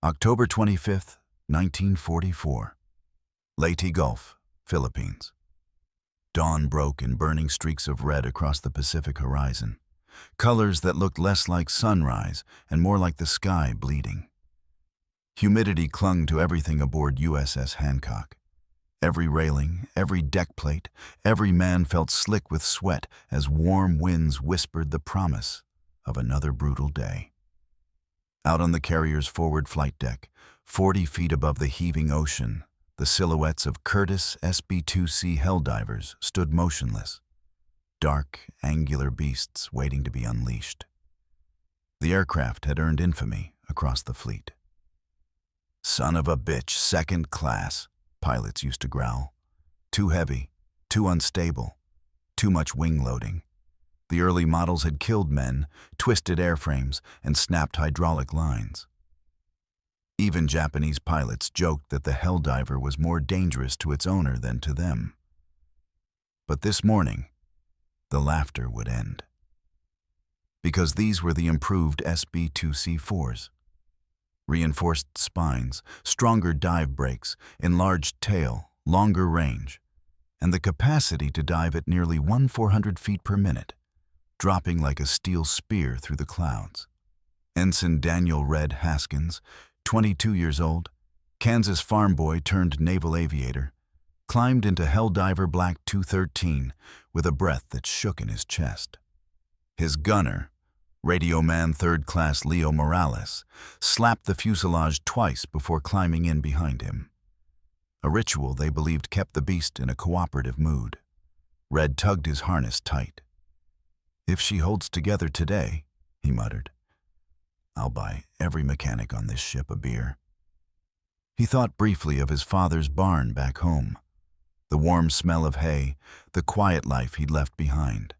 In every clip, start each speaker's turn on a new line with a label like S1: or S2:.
S1: October 25th, 1944. Leyte Gulf, Philippines. Dawn broke in burning streaks of red across the Pacific horizon, colors that looked less like sunrise and more like the sky bleeding. Humidity clung to everything aboard USS Hancock. Every railing, every deck plate, every man felt slick with sweat as warm winds whispered the promise of another brutal day. Out on the carrier's forward flight deck, 40 feet above the heaving ocean, the silhouettes of Curtiss SB2C Helldivers stood motionless, dark, angular beasts waiting to be unleashed. The aircraft had earned infamy across the fleet. "Son of a bitch, second class," pilots used to growl. "Too heavy, too unstable, too much wing loading." The early models had killed men, twisted airframes, and snapped hydraulic lines. Even Japanese pilots joked that the Helldiver was more dangerous to its owner than to them. But this morning, the laughter would end. Because these were the improved SB2C4s. Reinforced spines, stronger dive brakes, enlarged tail, longer range, and the capacity to dive at nearly 1,400 feet per minute, dropping like a steel spear through the clouds. Ensign Daniel Red Haskins, 22 years old, Kansas farm boy turned naval aviator, climbed into Helldiver Black 213 with a breath that shook in his chest. His gunner, Radio Man Third Class Leo Morales, slapped the fuselage twice before climbing in behind him. A ritual they believed kept the beast in a cooperative mood. Red tugged his harness tight. "If she holds together today," he muttered, "I'll buy every mechanic on this ship a beer." He thought briefly of his father's barn back home, the warm smell of hay, the quiet life he'd left behind.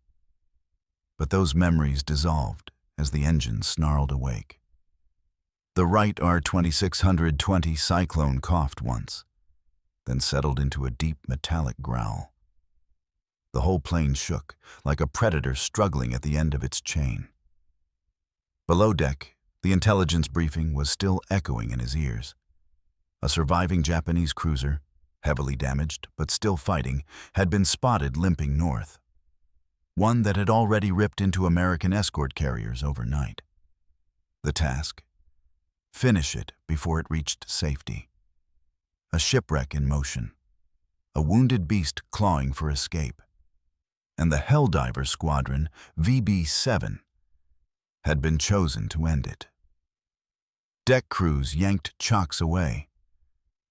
S1: But those memories dissolved as the engine snarled awake. The Wright R-2620 Cyclone coughed once, then settled into a deep metallic growl. The whole plane shook, like a predator struggling at the end of its chain. Below deck, the intelligence briefing was still echoing in his ears. A surviving Japanese cruiser, heavily damaged but still fighting, had been spotted limping north. One that had already ripped into American escort carriers overnight. The task? Finish it before it reached safety. A shipwreck in motion. A wounded beast clawing for escape. And the Helldiver squadron, VB-7, had been chosen to end it. Deck crews yanked chocks away.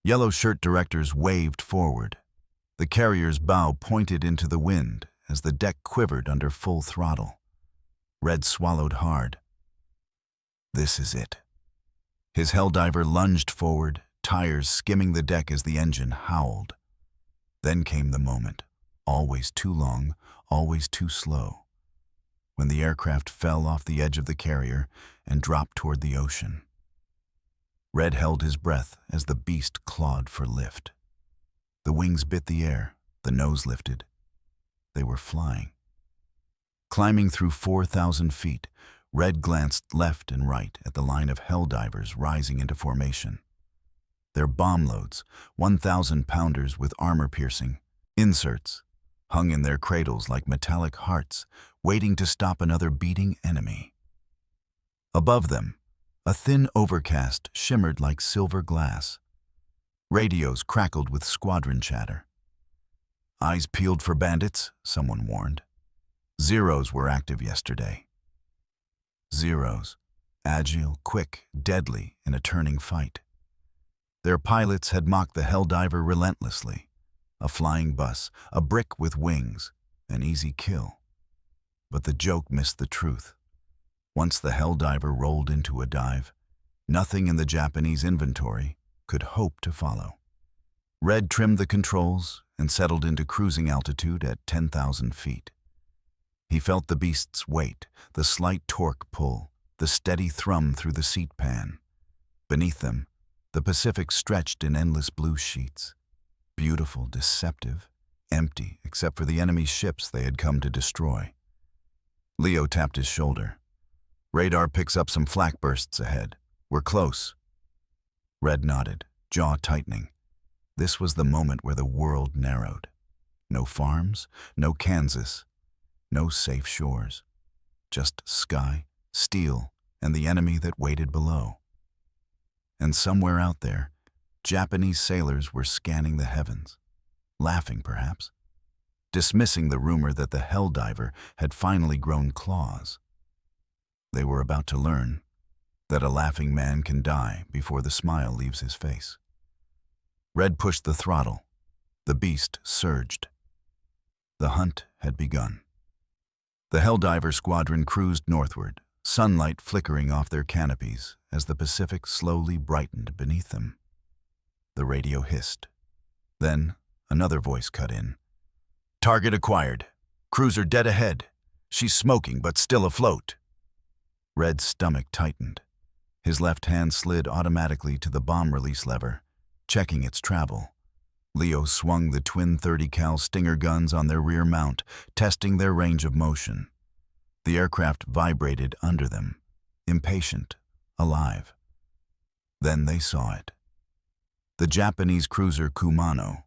S1: Yellow shirt directors waved forward. The carrier's bow pointed into the wind as the deck quivered under full throttle. Red swallowed hard. This is it. His Helldiver lunged forward, tires skimming the deck as the engine howled. Then came the moment, always too long, always too slow, when the aircraft fell off the edge of the carrier and dropped toward the ocean. Red held his breath as the beast clawed for lift. The wings bit the air, the nose lifted. They were flying. Climbing through 4,000 feet, Red glanced left and right at the line of Helldivers rising into formation. Their bomb loads, 1,000-pounders with armor-piercing inserts, hung in their cradles like metallic hearts, waiting to stop another beating enemy. Above them, a thin overcast shimmered like silver glass. Radios crackled with squadron chatter. "Eyes peeled for bandits," someone warned. Zeros were active yesterday. Zeros, agile, quick, deadly in a turning fight. Their pilots had mocked the Helldiver relentlessly. A flying bus, a brick with wings, an easy kill. But the joke missed the truth. Once the Helldiver rolled into a dive, nothing in the Japanese inventory could hope to follow. Red trimmed the controls and settled into cruising altitude at 10,000 feet. He felt the beast's weight, the slight torque pull, the steady thrum through the seat pan. Beneath them, the Pacific stretched in endless blue sheets. Beautiful, deceptive, empty except for the enemy ships they had come to destroy. Leo tapped his shoulder. "Radar picks up some flak bursts ahead. We're close." Red nodded, jaw tightening. This was the moment where the world narrowed. No farms, no Kansas, no safe shores. Just sky, steel, and the enemy that waited below. And somewhere out there, Japanese sailors were scanning the heavens, laughing perhaps, dismissing the rumor that the Helldiver had finally grown claws. They were about to learn that a laughing man can die before the smile leaves his face. Red pushed the throttle. The beast surged. The hunt had begun. The Helldiver squadron cruised northward, sunlight flickering off their canopies as the Pacific slowly brightened beneath them. The radio hissed. Then another voice cut in. "Target acquired. Cruiser dead ahead. She's smoking but still afloat." Red's stomach tightened. His left hand slid automatically to the bomb release lever, checking its travel. Leo swung the twin 30 cal Stinger guns on their rear mount, testing their range of motion. The aircraft vibrated under them, impatient, alive. Then they saw it. The Japanese cruiser Kumano,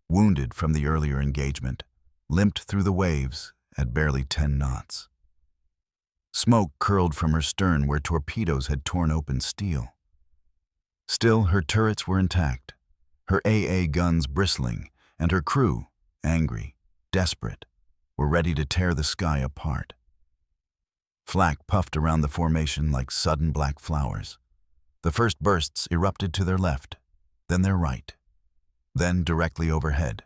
S1: wounded from the earlier engagement, limped through the waves at barely 10 knots. Smoke curled from her stern where torpedoes had torn open steel. Still, her turrets were intact, her AA guns bristling, and her crew, angry, desperate, were ready to tear the sky apart. Flak puffed around the formation like sudden black flowers. The first bursts erupted to their left, then their right, then directly overhead.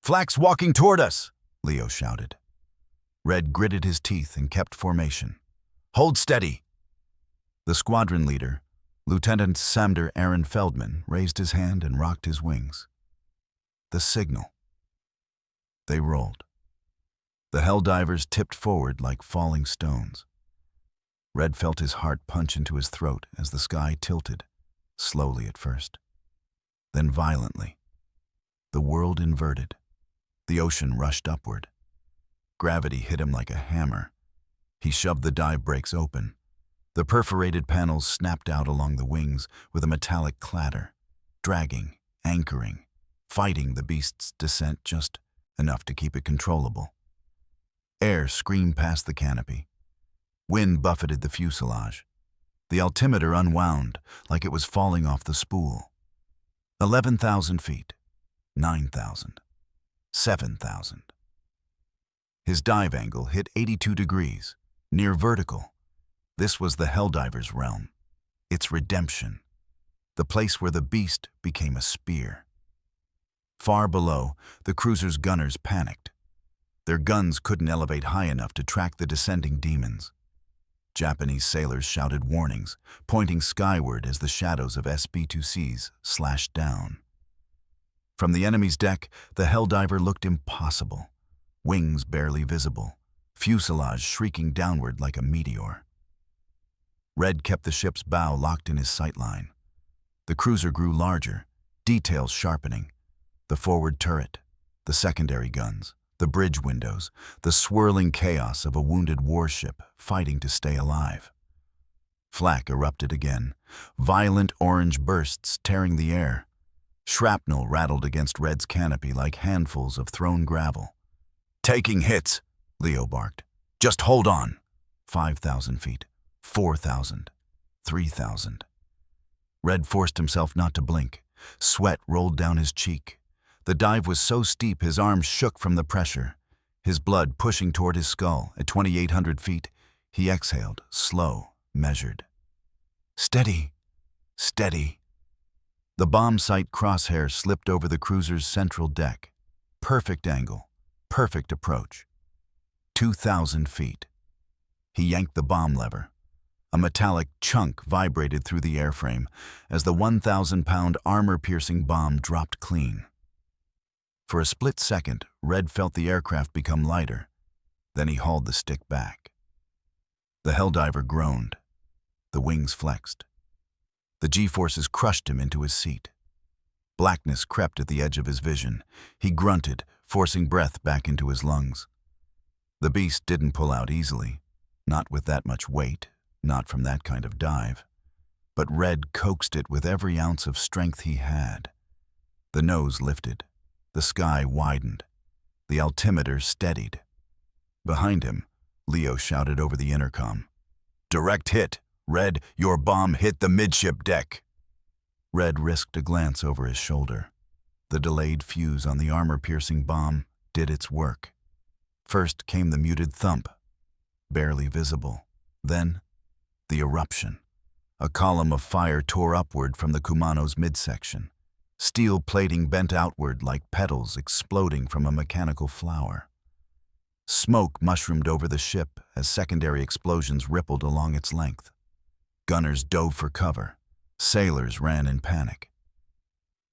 S1: "Flak's walking toward us!" Leo shouted. Red gritted his teeth and kept formation. "Hold steady!" The squadron leader, Lieutenant Samder Aaron Feldman, raised his hand and rocked his wings. The signal. They rolled. The Helldivers tipped forward like falling stones. Red felt his heart punch into his throat as the sky tilted, slowly at first, then violently. The world inverted. The ocean rushed upward. Gravity hit him like a hammer. He shoved the dive brakes open. The perforated panels snapped out along the wings with a metallic clatter, dragging, anchoring, fighting the beast's descent just enough to keep it controllable. Air screamed past the canopy. Wind buffeted the fuselage. The altimeter unwound like it was falling off the spool. 11,000 feet, 9,000, 7,000. His dive angle hit 82 degrees, near vertical. This was the Helldiver's realm, its redemption, the place where the beast became a spear. Far below, the cruiser's gunners panicked. Their guns couldn't elevate high enough to track the descending demons. Japanese sailors shouted warnings, pointing skyward as the shadows of SB2Cs slashed down. From the enemy's deck, the Helldiver looked impossible. Wings barely visible, fuselage shrieking downward like a meteor. Red kept the ship's bow locked in his sightline. The cruiser grew larger, details sharpening. The forward turret, the secondary guns, the bridge windows, the swirling chaos of a wounded warship fighting to stay alive. Flak erupted again, violent orange bursts tearing the air. Shrapnel rattled against Red's canopy like handfuls of thrown gravel. "Taking hits," Leo barked. "Just hold on." 5,000 feet, 4,000, 3,000. Red forced himself not to blink. Sweat rolled down his cheek. The dive was so steep his arms shook from the pressure. His blood pushing toward his skull at 2,800 feet, he exhaled, slow, measured. "Steady, steady." The bomb sight crosshair slipped over the cruiser's central deck. Perfect angle, perfect approach. 2,000 feet. He yanked the bomb lever. A metallic chunk vibrated through the airframe as the 1,000-pound armor-piercing bomb dropped clean. For a split second, Red felt the aircraft become lighter. Then he hauled the stick back. The Helldiver groaned. The wings flexed. The G-forces crushed him into his seat. Blackness crept at the edge of his vision. He grunted, forcing breath back into his lungs. The beast didn't pull out easily. Not with that much weight, not from that kind of dive. but Red coaxed it with every ounce of strength he had. The nose lifted, the sky widened, the altimeter steadied. Behind him, Leo shouted over the intercom, "Direct hit! Red, your bomb hit the midship deck!" Red risked a glance over his shoulder. The delayed fuse on the armor-piercing bomb did its work. First came the muted thump, barely visible. Then, the eruption. A column of fire tore upward from the Kumano's midsection, steel plating bent outward like petals exploding from a mechanical flower. Smoke mushroomed over the ship as secondary explosions rippled along its length. Gunners dove for cover. Sailors ran in panic.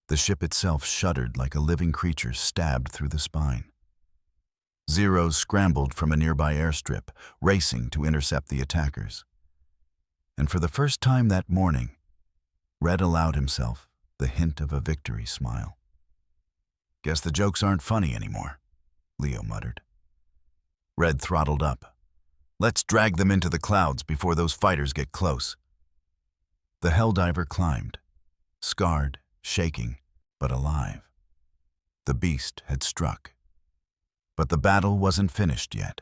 S1: The ship itself shuddered like a living creature stabbed through the spine. Zeros scrambled from a nearby airstrip, racing to intercept the attackers. And for the first time that morning, Red allowed himself the hint of a victory smile. "Guess the jokes aren't funny anymore," Leo muttered. Red throttled up. "Let's drag them into the clouds before those fighters get close." The Helldiver climbed, scarred, shaking, but alive. The beast had struck. But the battle wasn't finished yet.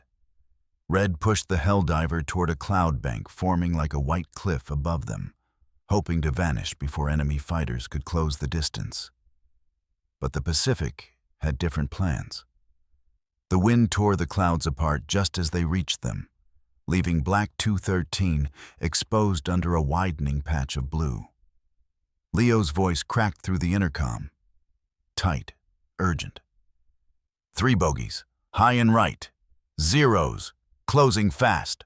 S1: Red pushed the Helldiver toward a cloud bank forming like a white cliff above them, hoping to vanish before enemy fighters could close the distance. But the Pacific had different plans. The wind tore the clouds apart just as they reached them, leaving Black 213 exposed under a widening patch of blue. Leo's voice cracked through the intercom. Tight, urgent. "3 bogeys, high and right. Zeros, closing fast."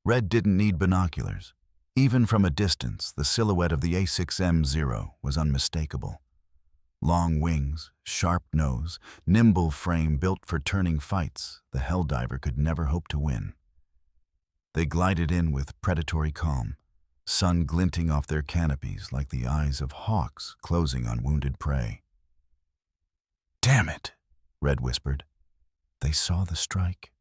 S1: Red didn't need binoculars. Even from a distance, the silhouette of the A6M0 was unmistakable. Long wings, sharp nose, nimble frame built for turning fights the Helldiver could never hope to win. They glided in with predatory calm, sun glinting off their canopies like the eyes of hawks closing on wounded prey. "Damn it," Red whispered. They saw the strike.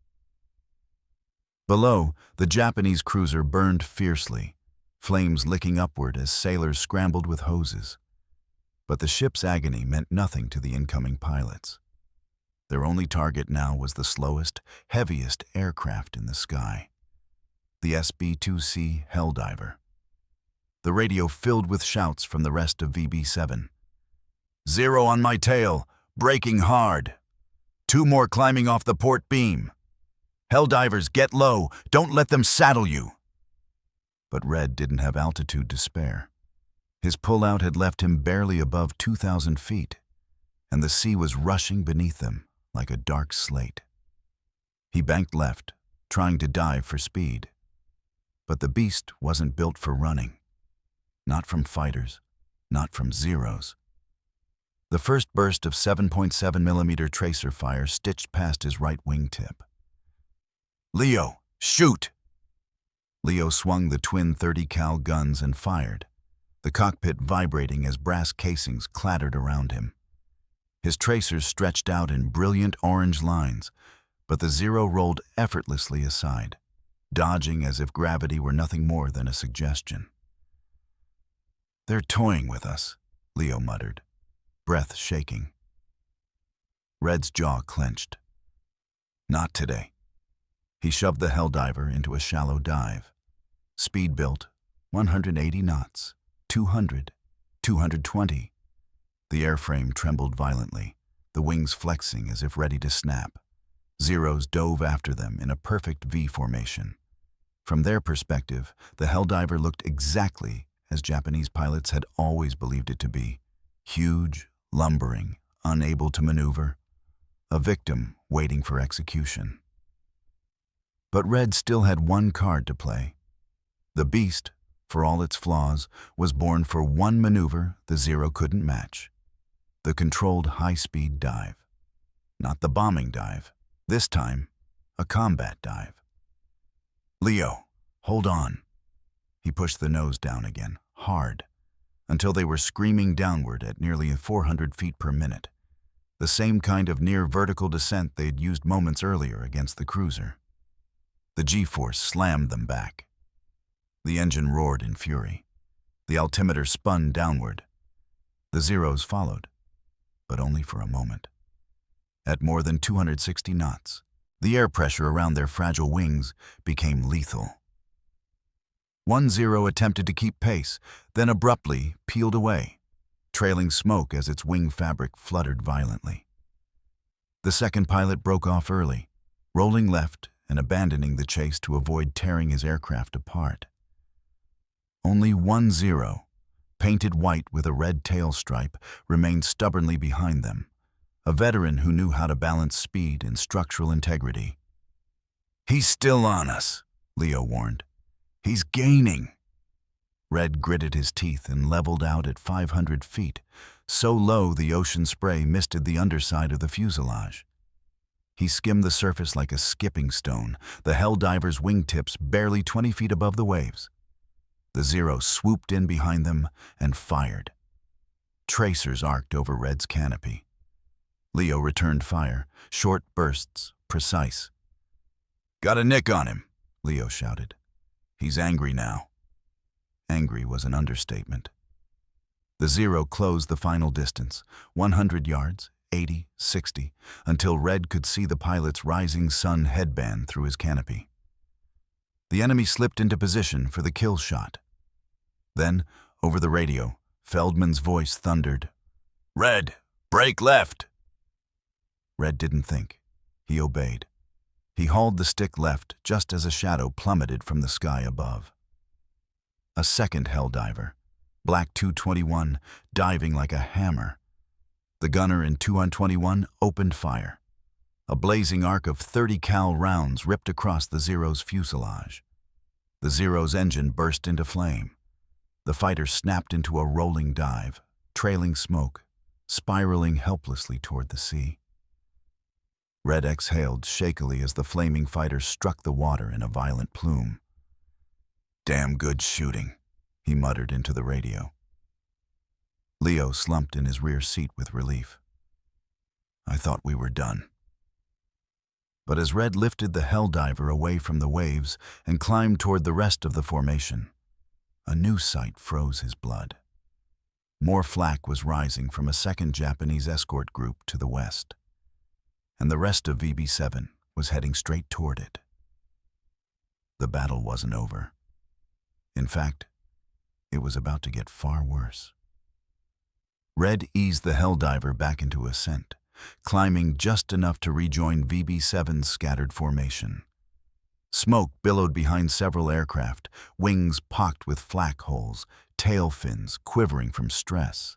S1: Below, the Japanese cruiser burned fiercely, flames licking upward as sailors scrambled with hoses. But the ship's agony meant nothing to the incoming pilots. Their only target now was the slowest, heaviest aircraft in the sky, the SB2C Helldiver. The radio filled with shouts from the rest of VB-7. "Zero on my tail, braking hard. 2 more climbing off the port beam. Helldivers, get low, don't let them saddle you." But Red didn't have altitude to spare. His pullout had left him barely above 2,000 feet, and the sea was rushing beneath them like a dark slate. He banked left, trying to dive for speed. But the beast wasn't built for running. Not from fighters, not from Zeros. The first burst of 7.7mm tracer fire stitched past his right wingtip. "Leo, shoot!" Leo swung the twin 30 cal guns and fired, the cockpit vibrating as brass casings clattered around him. His tracers stretched out in brilliant orange lines, but the Zero rolled effortlessly aside, dodging as if gravity were nothing more than a suggestion. "They're toying with us," Leo muttered, breath shaking. Red's jaw clenched. Not today. He shoved the Helldiver into a shallow dive. Speed built, 180 knots, 200, 220. The airframe trembled violently, the wings flexing as if ready to snap. Zeros dove after them in a perfect V formation. From their perspective, the Helldiver looked exactly as Japanese pilots had always believed it to be. Huge, lumbering, unable to maneuver. A victim waiting for execution. But Red still had one card to play. The beast, for all its flaws, was born for one maneuver the Zero couldn't match. The controlled high-speed dive. Not the bombing dive. This time, a combat dive. "Leo, hold on." He pushed the nose down again, hard, until they were screaming downward at nearly 400 feet per minute. The same kind of near-vertical descent they'd used moments earlier against the cruiser. The G-force slammed them back. The engine roared in fury. The altimeter spun downward. The Zeros followed, but only for a moment. At more than 260 knots, the air pressure around their fragile wings became lethal. One Zero attempted to keep pace, then abruptly peeled away, trailing smoke as its wing fabric fluttered violently. The second pilot broke off early, rolling left and abandoning the chase to avoid tearing his aircraft apart. Only one Zero, painted white with a red tail stripe, remained stubbornly behind them, a veteran who knew how to balance speed and structural integrity. "He's still on us," Leo warned. "He's gaining." Red gritted his teeth and leveled out at 500 feet, so low the ocean spray misted the underside of the fuselage. He skimmed the surface like a skipping stone, the Helldiver's wingtips barely 20 feet above the waves. The Zero swooped in behind them and fired. Tracers arced over Red's canopy. Leo returned fire, short bursts, precise. "Got a nick on him," Leo shouted. "He's angry now." Angry was an understatement. The Zero closed the final distance, 100 yards, 80, 60, until Red could see the pilot's rising sun headband through his canopy. The enemy slipped into position for the kill shot. Then, over the radio, Feldman's voice thundered, "Red, brake left!" Red didn't think. He obeyed. He hauled the stick left just as a shadow plummeted from the sky above. A second Helldiver, Black 221, diving like a hammer. The gunner in 221 opened fire. A blazing arc of 30 cal rounds ripped across the Zero's fuselage. The Zero's engine burst into flame. The fighter snapped into a rolling dive, trailing smoke, spiraling helplessly toward the sea. Red exhaled shakily as the flaming fighter struck the water in a violent plume. "Damn good shooting," he muttered into the radio. Leo slumped in his rear seat with relief. "I thought we were done." But as Red lifted the Helldiver away from the waves and climbed toward the rest of the formation, a new sight froze his blood. More flak was rising from a second Japanese escort group to the west, and the rest of VB-7 was heading straight toward it. The battle wasn't over. In fact, it was about to get far worse. Red eased the Helldiver back into ascent, climbing just enough to rejoin VB-7's scattered formation. Smoke billowed behind several aircraft, wings pocked with flak holes, tail fins quivering from stress.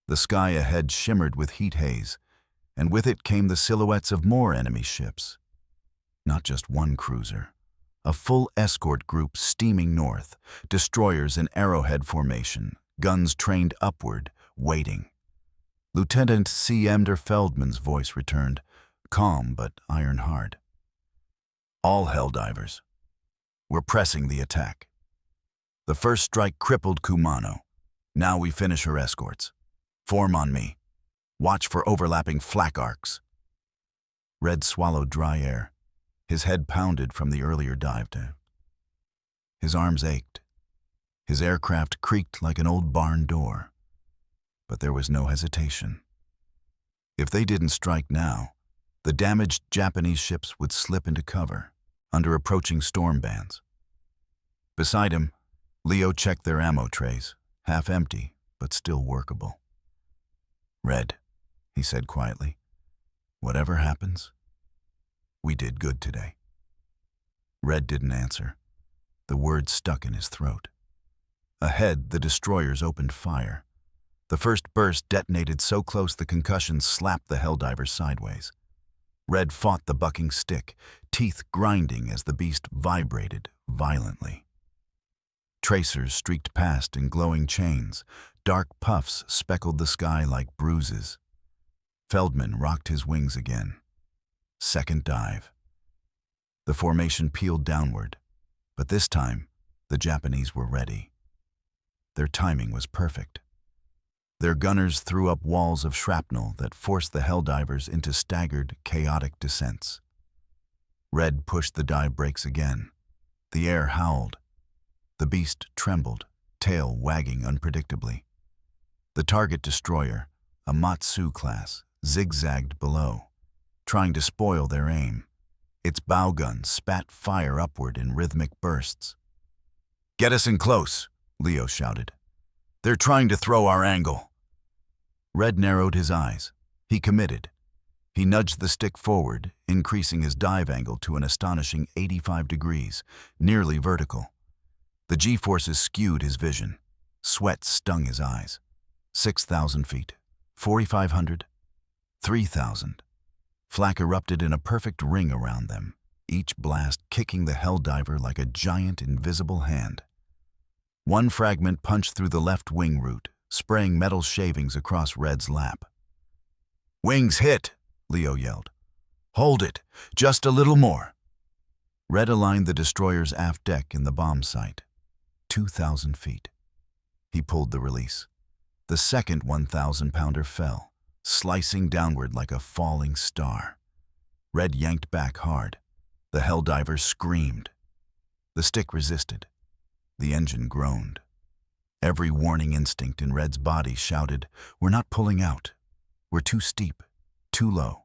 S1: The sky ahead shimmered with heat haze, and with it came the silhouettes of more enemy ships. Not just one cruiser. A full escort group steaming north, destroyers in arrowhead formation, guns trained upward, waiting. Lieutenant C. Emder Feldman's voice returned, calm but iron hard. "All Helldivers. We're pressing the attack. The first strike crippled Kumano. Now we finish her escorts. Form on me. Watch for overlapping flak arcs." Red swallowed dry air. His head pounded from the earlier dive down. His arms ached. His aircraft creaked like an old barn door. But there was no hesitation. If they didn't strike now, the damaged Japanese ships would slip into cover, under approaching storm bands. Beside him, Leo checked their ammo trays, half empty, but still workable. "Red," he said quietly, "whatever happens, we did good today." Red didn't answer. The words stuck in his throat. Ahead, the destroyers opened fire. The first burst detonated so close the concussion slapped the Helldiver sideways. Red fought the bucking stick, teeth grinding as the beast vibrated violently. Tracers streaked past in glowing chains. Dark puffs speckled the sky like bruises. Feldman rocked his wings again. Second dive. The formation peeled downward, but this time, the Japanese were ready. Their timing was perfect. Their gunners threw up walls of shrapnel that forced the Helldivers into staggered, chaotic descents. Red pushed the dive brakes again. The air howled. The beast trembled, tail wagging unpredictably. The target destroyer, a Matsu class, zigzagged below, trying to spoil their aim. Its bow gun spat fire upward in rhythmic bursts. "Get us in close," Leo shouted. "They're trying to throw our angle." Red narrowed his eyes. He committed. He nudged the stick forward, increasing his dive angle to an astonishing 85 degrees, nearly vertical. The G-forces skewed his vision. Sweat stung his eyes. 6,000 feet, 4,500, 3,000. Flak erupted in a perfect ring around them, each blast kicking the Helldiver like a giant invisible hand. One fragment punched through the left wing root, spraying metal shavings across Red's lap. "Wings hit!" Leo yelled. "Hold it! Just a little more!" Red aligned the destroyer's aft deck in the bomb sight. 2,000 feet. He pulled the release. The second 1,000-pounder fell, slicing downward like a falling star. Red yanked back hard. The Helldiver screamed. The stick resisted. The engine groaned. Every warning instinct in Red's body shouted, "We're not pulling out. We're too steep, too low."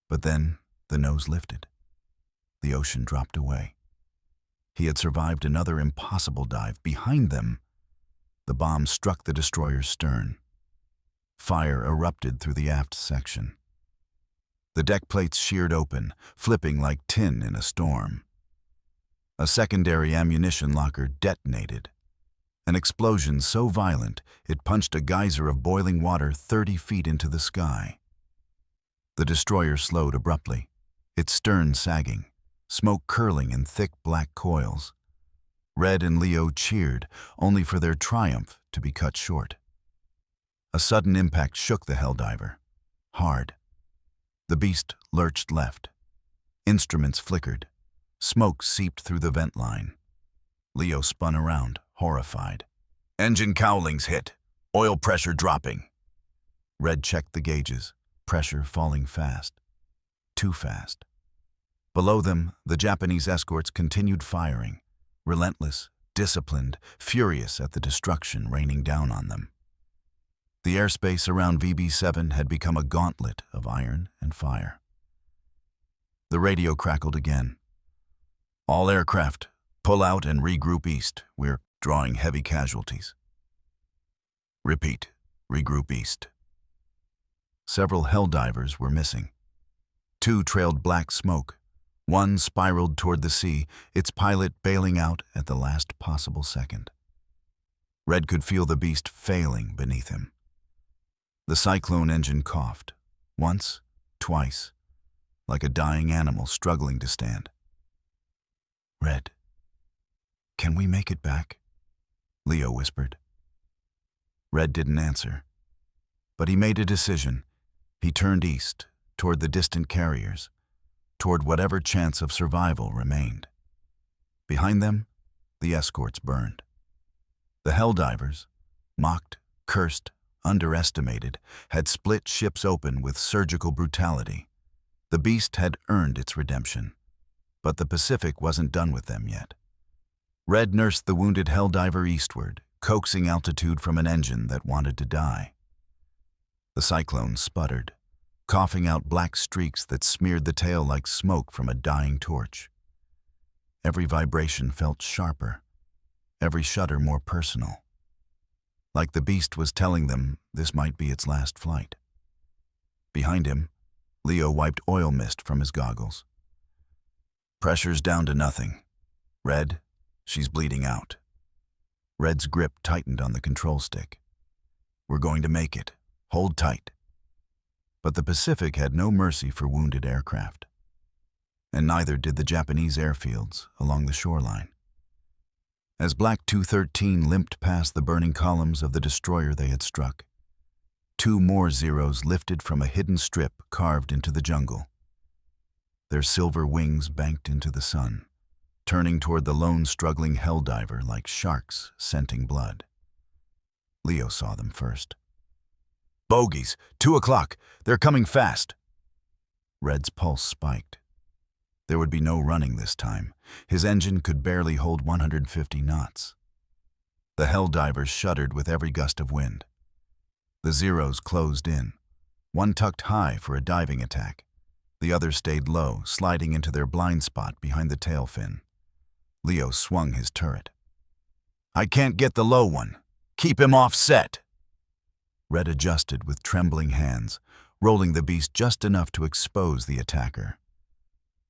S1: But then the nose lifted. The ocean dropped away. He had survived another impossible dive. Behind them, the bomb struck the destroyer's stern. Fire erupted through the aft section. The deck plates sheared open, flipping like tin in a storm. A secondary ammunition locker detonated. An explosion so violent it punched a geyser of boiling water 30 feet into the sky. The destroyer slowed abruptly, its stern sagging, smoke curling in thick black coils. Red and Leo cheered, only for their triumph to be cut short. A sudden impact shook the Helldiver. Hard. The beast lurched left. Instruments flickered. Smoke seeped through the vent line. Leo spun around, horrified. "Engine cowlings hit. Oil pressure dropping." Red checked the gauges, pressure falling fast. Too fast. Below them, the Japanese escorts continued firing, relentless, disciplined, furious at the destruction raining down on them. The airspace around VB-7 had become a gauntlet of iron and fire. The radio crackled again. "All aircraft, pull out and regroup east. We're drawing heavy casualties." "Repeat, regroup east." Several Helldivers were missing. 2 trailed black smoke. 1 spiraled toward the sea, its pilot bailing out at the last possible second. Red could feel the beast failing beneath him. The Cyclone engine coughed, once, twice, like a dying animal struggling to stand. "Red, can we make it back?" Leo whispered. Red didn't answer, but he made a decision. He turned east, toward the distant carriers, toward whatever chance of survival remained. Behind them, the escorts burned. The Helldivers, mocked, cursed, underestimated, had split ships open with surgical brutality. The beast had earned its redemption, but the Pacific wasn't done with them yet. Red nursed the wounded Helldiver eastward, coaxing altitude from an engine that wanted to die. The Cyclone sputtered, coughing out black streaks that smeared the tail like smoke from a dying torch. Every vibration felt sharper, every shudder more personal. Like the beast was telling them this might be its last flight. Behind him, Leo wiped oil mist from his goggles. "Pressure's down to nothing. Red, she's bleeding out." Red's grip tightened on the control stick. "We're going to make it. Hold tight." But the Pacific had no mercy for wounded aircraft. And neither did the Japanese airfields along the shoreline. As Black 213 limped past the burning columns of the destroyer they had struck, 2 more Zeros lifted from a hidden strip carved into the jungle. Their silver wings banked into the sun, turning toward the lone struggling Helldiver like sharks scenting blood. Leo saw them first. "Bogies, 2 o'clock. They're coming fast." Red's pulse spiked. There would be no running this time. His engine could barely hold 150 knots. The Helldivers shuddered with every gust of wind. The Zeros closed in. One tucked high for a diving attack. The other stayed low, sliding into their blind spot behind the tail fin. Leo swung his turret. "I can't get the low one. Keep him offset." Red adjusted with trembling hands, rolling the beast just enough to expose the attacker.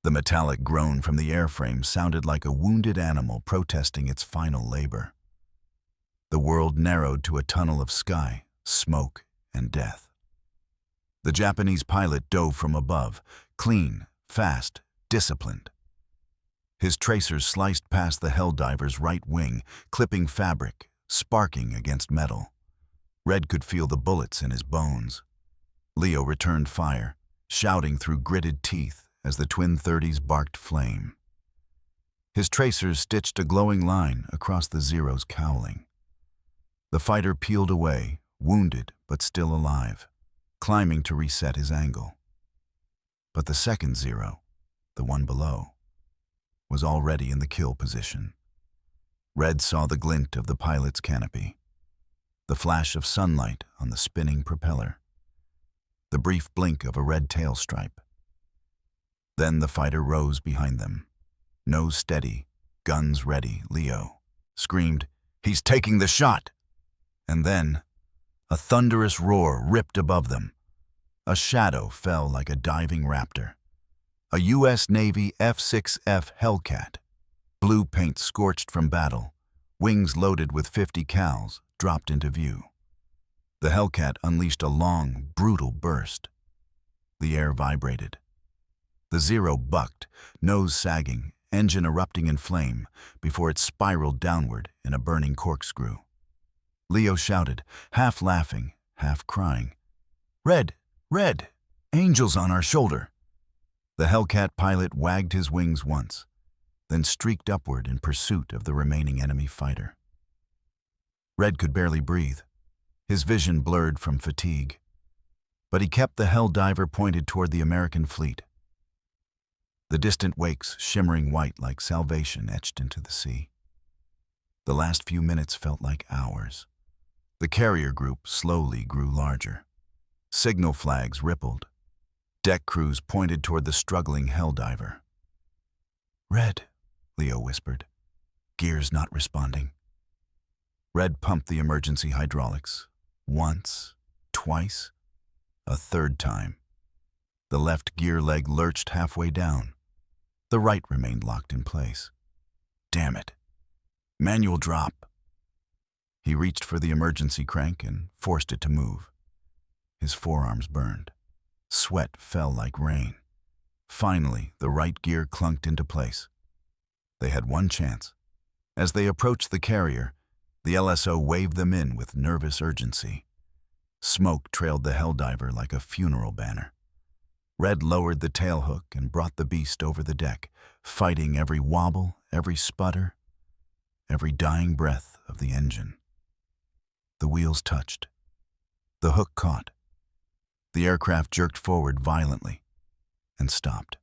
S1: The metallic groan from the airframe sounded like a wounded animal protesting its final labor. The world narrowed to a tunnel of sky, smoke, and death. The Japanese pilot dove from above, clean, fast, disciplined. His tracers sliced past the Helldiver's right wing, clipping fabric, sparking against metal. Red could feel the bullets in his bones. Leo returned fire, shouting through gritted teeth as the twin 30s barked flame. His tracers stitched a glowing line across the Zero's cowling. The fighter peeled away, wounded but still alive, climbing to reset his angle. But the second Zero, the one below, was already in the kill position. Red saw the glint of the pilot's canopy, the flash of sunlight on the spinning propeller, the brief blink of a red tail stripe. Then the fighter rose behind them. Nose steady, guns ready, Leo screamed, "He's taking the shot!" And then, a thunderous roar ripped above them. A shadow fell like a diving raptor. A U.S. Navy F-6F Hellcat, blue paint scorched from battle, wings loaded with 50 cals, dropped into view. The Hellcat unleashed a long, brutal burst. The air vibrated. The Zero bucked, nose sagging, engine erupting in flame, before it spiraled downward in a burning corkscrew. Leo shouted, half laughing, half crying, "Red! Red! Angels on our shoulder!" The Hellcat pilot wagged his wings once, then streaked upward in pursuit of the remaining enemy fighter. Red could barely breathe, his vision blurred from fatigue, but he kept the Helldiver pointed toward the American fleet. The distant wakes shimmering white like salvation etched into the sea. The last few minutes felt like hours. The carrier group slowly grew larger. Signal flags rippled. Deck crews pointed toward the struggling Helldiver. "Red," Leo whispered. "Gears not responding." Red pumped the emergency hydraulics. Once, twice, a third time. The left gear leg lurched halfway down. The right remained locked in place. Damn it. Manual drop. He reached for the emergency crank and forced it to move. His forearms burned. Sweat fell like rain. Finally, the right gear clunked into place. They had one chance. As they approached the carrier, the LSO waved them in with nervous urgency. Smoke trailed the Helldiver like a funeral banner. Red lowered the tailhook and brought the beast over the deck, fighting every wobble, every sputter, every dying breath of the engine. The wheels touched. The hook caught. The aircraft jerked forward violently and stopped.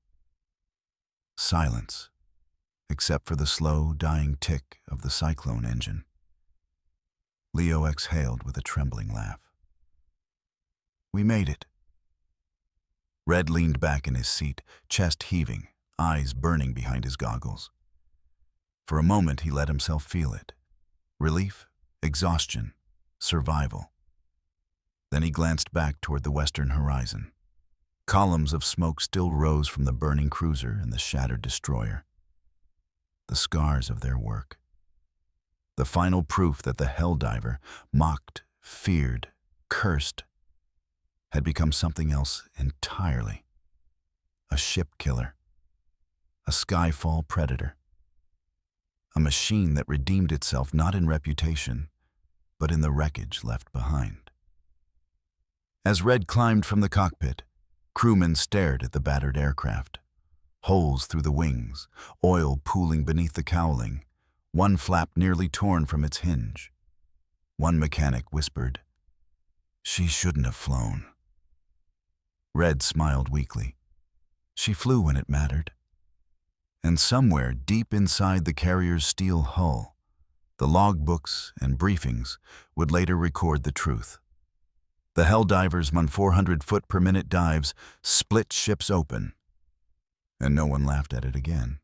S1: Silence, except for the slow, dying tick of the Cyclone engine. Leo exhaled with a trembling laugh. "We made it." Red leaned back in his seat, chest heaving, eyes burning behind his goggles. For a moment he let himself feel it. Relief, exhaustion, survival. Then he glanced back toward the western horizon. Columns of smoke still rose from the burning cruiser and the shattered destroyer. The scars of their work. The final proof that the Helldiver, mocked, feared, cursed, had become something else entirely. A ship killer. A skyfall predator. A machine that redeemed itself not in reputation, but in the wreckage left behind. As Red climbed from the cockpit, crewmen stared at the battered aircraft. Holes through the wings, oil pooling beneath the cowling, one flap nearly torn from its hinge. One mechanic whispered, "She shouldn't have flown." Red smiled weakly. She flew when it mattered. And somewhere deep inside the carrier's steel hull, the logbooks and briefings would later record the truth. The Helldiver's 400 foot per minute dives split ships open, and no one laughed at it again.